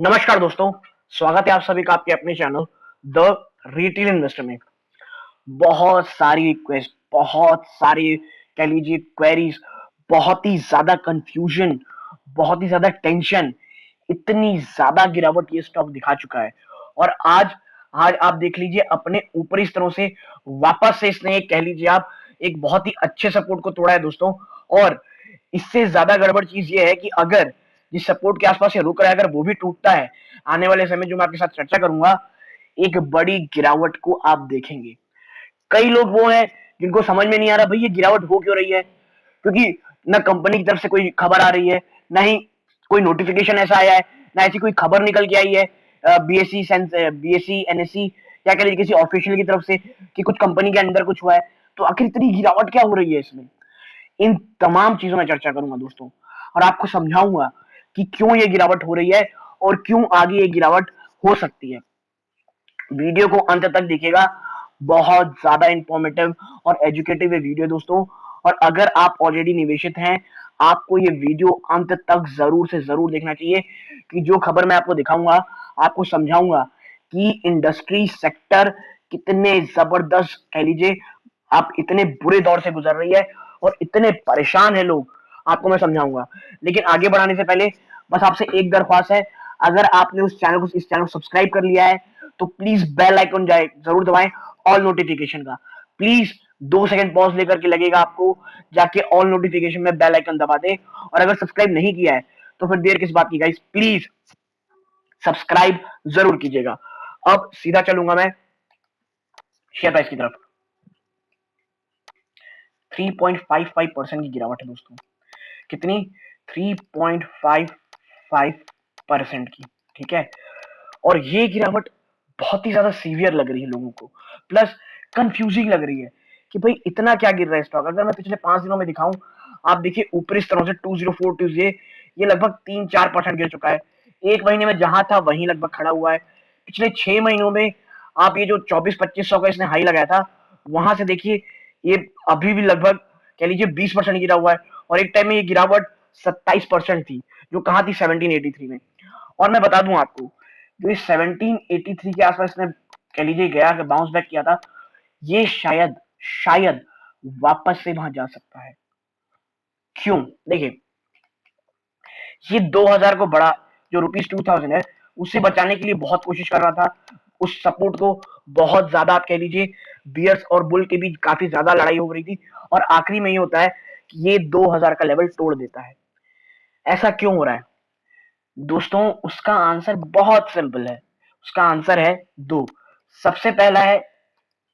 नमस्कार दोस्तों। स्वागत है आप सभी का आपके अपने चैनल द रिटेल इन्वेस्टर में। बहुत सारी रिक्वेस्ट, बहुत सारी कह लीजिए क्वेरीज, बहुत ही ज्यादा कंफ्यूजन, बहुत ही ज्यादा टेंशन, इतनी ज्यादा गिरावट ये स्टॉक दिखा चुका है। और आज आज आप देख लीजिए अपने ऊपरी स्तरों से वापस से इसने एक कह लीजिए आप एक बहुत ही अच्छे सपोर्ट को तोड़ा है दोस्तों। और इससे ज्यादा गड़बड़ चीज ये है कि अगर जिस सपोर्ट के आसपास ये रुक रहा है अगर वो भी टूटता है, आने वाले समय जो मैं आपके साथ चर्चा करूंगा, एक बड़ी गिरावट को आप देखेंगे। कई लोग वो हैं जिनको समझ में नहीं आ रहा भाई ये गिरावट हो क्यों रही है, क्योंकि ना कंपनी की तरफ से कोई खबर आ रही है, ना ही कोई नोटिफिकेशन ऐसा आया है, ना ऐसी कोई खबर निकल के आई है बीएससी बीएससी एनएससी या कह लीजिए किसी ऑफिशियल की तरफ से कि कुछ कंपनी के अंदर कुछ हुआ है। तो आखिर इतनी गिरावट क्या हो रही है इसमें, इन तमाम चीजों में चर्चा करूंगा दोस्तों। और आपको समझाऊंगा कि क्यों ये गिरावट हो रही है और क्यों आगे ये गिरावट हो सकती है। वीडियो को अंत तक देखिएगा, बहुत ज्यादा इंफॉर्मेटिव और एजुकेटिव है वीडियो दोस्तों। और अगर आप ऑलरेडी निवेशित हैं, आपको ये वीडियो अंत तक जरूर से जरूर देखना चाहिए कि जो खबर मैं आपको दिखाऊंगा, आपको समझाऊंगा कि इंडस्ट्री सेक्टर कितने जबरदस्त कह लीजिए आप इतने बुरे दौर से गुजर रही है और इतने परेशान है लोग, आपको मैं समझाऊंगा। लेकिन आगे बढ़ाने से पहले बस आपसे एक दरख्वास्त है, अगर आपने इस चैनल को सब्सक्राइब कर लिया है तो प्लीज बेल आइकन जाए जरूर दबाएं, ऑल नोटिफिकेशन का। प्लीज 2 सेकंड पॉज लेकर के लगेगा आपको, जाके ऑल नोटिफिकेशन में बेल आइकन दबा दे। और अगर सब्सक्राइब नहीं किया है तो फिर देर किस बात की गाइस, प्लीज सब्सक्राइब जरूर कीजिएगा। अब सीधा चलूंगा मैं शेयर प्राइस की तरफ। 3.55% की गिरावट है दोस्तों। कितनी? 3.55% की। ठीक है, और ये गिरावट बहुत ही ज्यादा सीवियर लग रही है लोगों को, प्लस कंफ्यूजिंग लग रही है कि भाई इतना क्या गिर रहा है स्टॉक। अगर मैं पिछले 5 दिनों में दिखाऊं, आप देखिए ऊपरी स्तरों से 204 ट्यूजडे ये लगभग 3-4% गिर चुका है। एक महीने में जहां था वहीं लगभग खड़ा हुआ है। पिछले 6 महीनों में आप ये जो 24-25 सौ का इसने हाई लगाया था, वहां से देखिए ये अभी भी लगभग कह लीजिए 20% गिरा हुआ है। और एक टाइम में ये गिरावट 27% थी, जो कहां थी 1783 में। और मैं बता दूं आपको, जो ये 1783 के आसपास ने कह लीजिए गया, बाउंस बैक किया था, ये शायद शायद वापस से वहां जा सकता है। क्यों? देखिए, ये 2000 को बड़ा जो रुपीज 2000 है उससे बचाने के लिए बहुत कोशिश कर रहा था। उस सपोर्ट को बहुत ज्यादा आप कह लीजिए बियर्स और बुल के बीच काफी ज्यादा लड़ाई हो रही थी, और आखिरी में ये होता है कि ये 2000 का लेवल तोड़ देता है। ऐसा क्यों हो रहा है दोस्तों? उसका आंसर बहुत सिंपल है। उसका आंसर है दो। सबसे पहला है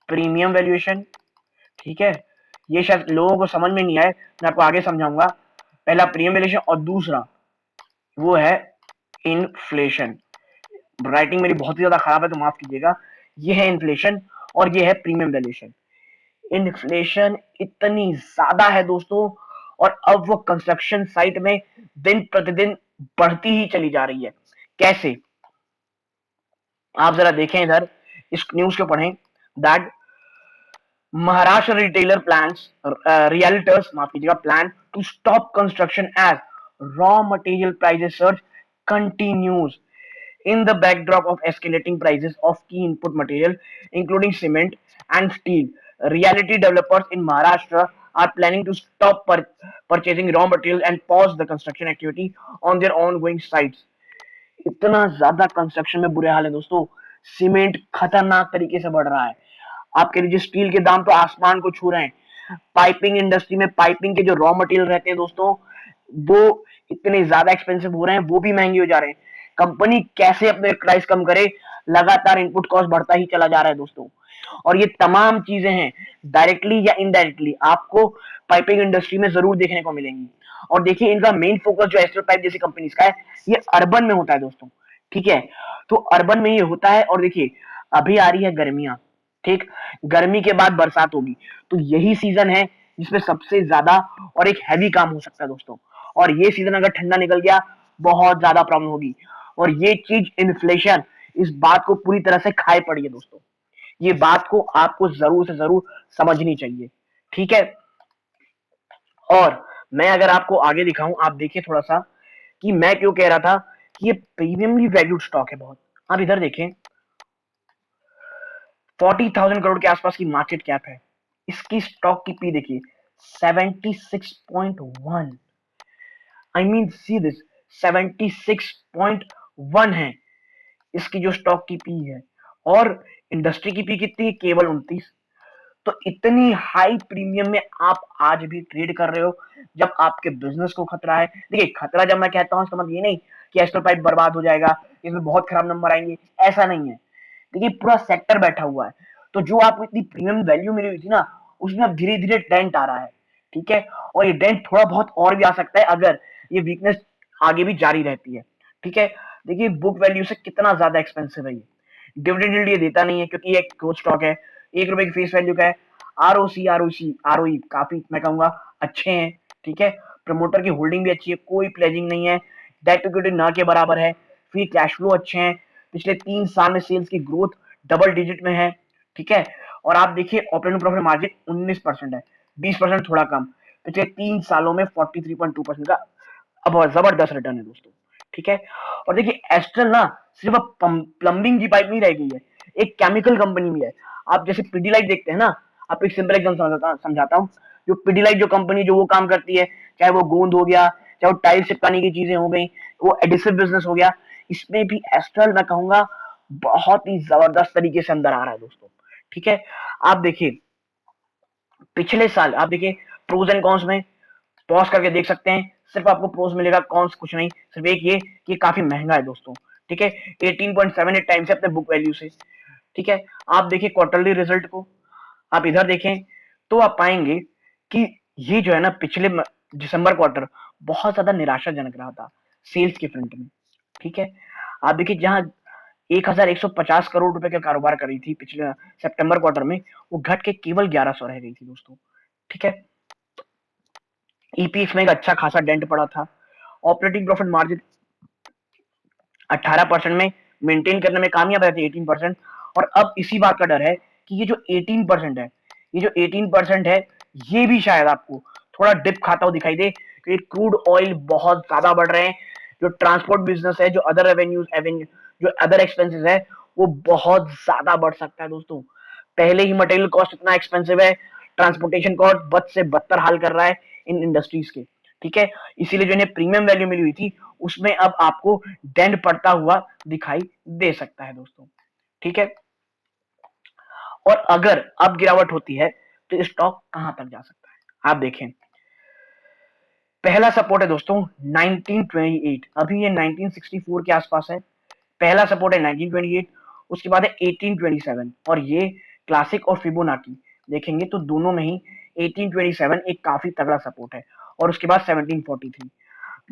प्रीमियम वैल्यूएशन। ठीक है, ये शायद लोगों को समझ में नहीं आए, मैं आपको आगे समझाऊंगा। पहला प्रीमियम वैल्यूएशन और दूसरा वो है इन्फ्लेशन। राइटिंग मेरी बहुत ही ज्यादा खराब है तो माफ कीजिएगा। ये है इन्फ्लेशन और ये है प्रीमियम वैल्यूएशन। इन्फ्लेशन इतनी ज्यादा है दोस्तों, और अब वो कंस्ट्रक्शन साइट में दिन प्रतिदिन बढ़ती ही चली जा रही है। कैसे? आप जरा देखें इधर, इस न्यूज को पढ़ें। That Maharashtra retailer plans realtors माफ कीजिएगा plan to stop construction as raw material prices surge continues in the backdrop of escalating prices of key input material including cement and steel. Realty developers in Maharashtra are planning to stop purchasing raw materials and pause the construction activity on their ongoing sites. इतना ज्यादा construction में बुरे हाल है दोस्तों। Cement खतरनाक तरीके से बढ़ रहा है। आप कह लीजिए स्टील के दाम तो आसमान को छू रहे हैं। पाइपिंग इंडस्ट्री में पाइपिंग के जो रॉ मटेरियल रहते हैं दोस्तों, वो इतने ज्यादा एक्सपेंसिव हो रहे हैं, वो भी महंगे हो जा रहे हैं। कंपनी कैसे अपने प्राइस कम करे, लगातार इनपुट कॉस्ट बढ़ता ही चला जा रहा है दोस्तों। और ये तमाम चीजें हैं डायरेक्टली या इनडायरेक्टली आपको पाइपिंग इंडस्ट्री में जरूर देखने को मिलेंगी। और देखिए इनका मेन फोकस जो एस्ट्रल पाइप जैसी कंपनीज का है, ये अर्बन में होता है दोस्तों। ठीक है, तो अर्बन में ये होता है। और देखिए अभी आ रही है गर्मियां, ठीक, गर्मी के बाद बरसात होगी, तो यही सीजन है जिसमें सबसे ज्यादा और एक हैवी काम हो सकता है दोस्तों। और ये सीजन अगर ठंडा निकल गया, बहुत ज्यादा प्रॉब्लम होगी। और ये चीज इन्फ्लेशन इस बात को पूरी तरह से खाए पड़ी है दोस्तों। ये बात को आपको जरूर से जरूर समझनी चाहिए। ठीक है, और मैं अगर आपको आगे दिखाऊं, आप देखिए थोड़ा सा कि मैं क्यों कह रहा था कि ये प्रीमियमली वैल्यूड स्टॉक है बहुत। आप इधर देखें, 40,000 करोड़ के आसपास की मार्केट कैप है। इसकी स्टॉक की पी देखिए 76.1। आई मीन सी दिस, 76.1 है इसकी जो स्टॉक की पी है, और इंडस्ट्री की पी कितनी है, केवल 29। तो इतनी हाई प्रीमियम में आप आज भी ट्रेड कर रहे हो, जब आपके बिजनेस को खतरा है। देखिए, खतरा जब मैं कहता हूं इसका मतलब ये नहीं कि एस्ट्रल पाइप बर्बाद हो जाएगा, इसमें बहुत खराब नंबर आएंगे, ऐसा नहीं है। देखिए, पूरा सेक्टर बैठा हुआ है। तो जो आपको इतनी प्रीमियम वैल्यू मिली हुई थी ना, उसमें अब धीरे धीरे डेंट आ रहा है। ठीक है, और ये डेंट थोड़ा बहुत और भी आ सकता है अगर ये वीकनेस आगे भी जारी रहती है। ठीक है, देखिए बुक वैल्यू से कितना ज्यादा एक्सपेंसिव है ये। डिविडेंड यील्ड ये देता नहीं है क्योंकि ये ग्रोथ स्टॉक है, 1 रुपए की फेस वैल्यू का है। आरओई काफी मैं कहूंगा अच्छे हैं। ठीक है, प्रमोटर की होल्डिंग भी अच्छी है, कोई प्लेजिंग नहीं है, डेट टू इक्विटी न के बराबर है, फ्री कैश फ्लो अच्छे हैं, पिछले 3 साल में सेल्स की ग्रोथ डबल डिजिट में है। ठीक है, और आप देखिए ऑपरेटिंग प्रॉफिट मार्जिन 19% है, 20% थोड़ा कम। पिछले 3 सालों में 43.2% का अब जबरदस्त रिटर्न है दोस्तों। ठीक है, और देखिए एस्ट्रल ना सिर्फ अब प्लम्बिंग की पाइप नहीं रह गई है, एक केमिकल कंपनी भी है। आप जैसे पीडीलाइट देखते हैं ना, आप एक सिंपल एग्जांपल समझाता हूँ। जो पीडीलाइट जो कंपनी जो वो काम करती है, चाहे वो गोंद हो गया, चाहे वो टाइल चिपकाने की चीजें हो गई, वो एडिसिव बिजनेस हो गया, इसमें भी एस्ट्रल मैं कहूंगा बहुत ही जबरदस्त तरीके से अंदर आ रहा है दोस्तों। ठीक है, आप देखिए पिछले साल, आप देखिए प्रोज एंड कॉन्स में पॉज करके देख सकते हैं, सिर्फ आपको प्रोज मिलेगा, कॉन्स कुछ नहीं, सिर्फ एक ये कि काफी महंगा है दोस्तों। ठीक है, 18.78 टाइम्स है अपने बुक वैल्यू से। ठीक है, आप देखिए क्वार्टरली रिजल्ट को, आप इधर देखें तो आप पाएंगे कि ये जो है ना पिछले दिसंबर क्वार्टर बहुत ज्यादा निराशाजनक रहा था सेल्स के फ्रंट में। ठीक है, आप देखिए जहां 1150 करोड़ रुपए का कारोबार कर रही थी पिछले सितंबर क्वार्टर में, वो घट के केवल 1100 रह गई थी दोस्तों। ठीक है, ईपीएस में एक अच्छा खासा डेंट पड़ा था, ऑपरेटिंग प्रॉफिट मार्जिन 18% में मेंटेन करने में कामयाब रहती है, 18%। और अब इसी बात का डर है कि ये जो 18% है, ये जो 18% है, ये भी शायद आपको थोड़ा डिप खाता हुआ दिखाई दे, क्योंकि क्रूड ऑयल बहुत ज्यादा बढ़ रहे हैं, जो ट्रांसपोर्ट बिजनेस है, जो अदर रेवेन्यूज जो अदर एक्सपेंसेस है, वो बहुत ज्यादा बढ़ सकता है दोस्तों। पहले ही मटेरियल कॉस्ट इतना एक्सपेंसिव है, ट्रांसपोर्टेशन कॉस्ट बद से बदतर हाल कर रहा है इन इंडस्ट्रीज के। ठीक है, इसीलिए जो इन्हें प्रीमियम वैल्यू मिली हुई थी, उसमें अब आपको डेंट पड़ता हुआ दिखाई दे सकता है दोस्तों। ठीक है, और अगर अब गिरावट होती है तो स्टॉक कहां तक जा सकता है, आप देखें। पहला सपोर्ट है दोस्तों 1928, अभी ये 1964 के आसपास है। पहला सपोर्ट है 1928, उसके बाद है 1827, और ये क्लासिक और फिबोनाची देखेंगे तो दोनों में ही 1827 एक काफी तगड़ा सपोर्ट है, और उसके बाद 1743।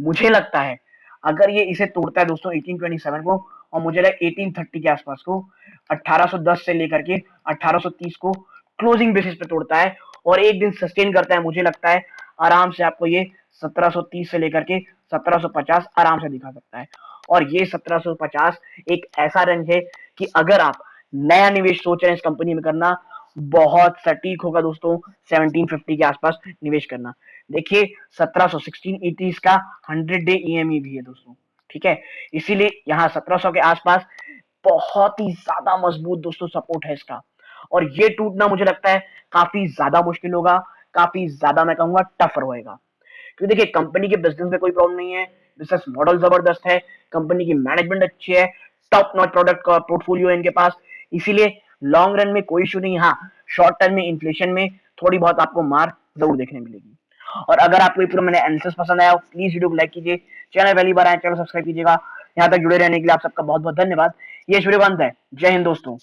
मुझे लगता है अगर ये इसे तोड़ता है दोस्तों 1827 को, और मुझे लगता है 1830 के आसपास को, 1810 से लेकर के 1830 को क्लोजिंग बेसिस पे तोड़ता है और एक दिन सस्टेन करता है, मुझे लगता है आराम से आपको ये 1730 से लेकर के 1750 आराम से दिखा सकता है। और ये 1750 एक ऐसा रेंज है कि अगर आप नया निवेश सोच रहे हैं इस कंपनी में करना, बहुत सटीक होगा दोस्तों 1750 के आसपास निवेश करना। देखिए 1716 का 100 डे ईएमई भी है दोस्तों। ठीक है, इसीलिए यहाँ 1700 के आसपास बहुत ही ज्यादा मजबूत दोस्तों सपोर्ट है इसका, और ये टूटना मुझे लगता है काफी ज्यादा मुश्किल होगा, काफी ज्यादा मैं कहूंगा टफ रहेगा। क्योंकि देखिए कंपनी के बिजनेस में कोई प्रॉब्लम नहीं है, बिजनेस मॉडल जबरदस्त है, कंपनी की मैनेजमेंट अच्छी है, टॉप नॉच प्रोडक्ट का पोर्टफोलियो है इनके पास, इसीलिए लॉन्ग रन में कोई इशू नहीं। हाँ, शॉर्ट टर्म में इन्फ्लेशन में थोड़ी बहुत आपको मार जरूर देखने मिलेगी। और अगर आपको ये पूरा मैंने एनालिसिस पसंद आया, प्लीज वीडियो को लाइक कीजिए, चैनल पहली बार आए चैनल सब्सक्राइब कीजिएगा। यहाँ तक जुड़े रहने के लिए आप सबका बहुत बहुत धन्यवाद। ये वीडियो का अंत है। जय हिंद दोस्तों।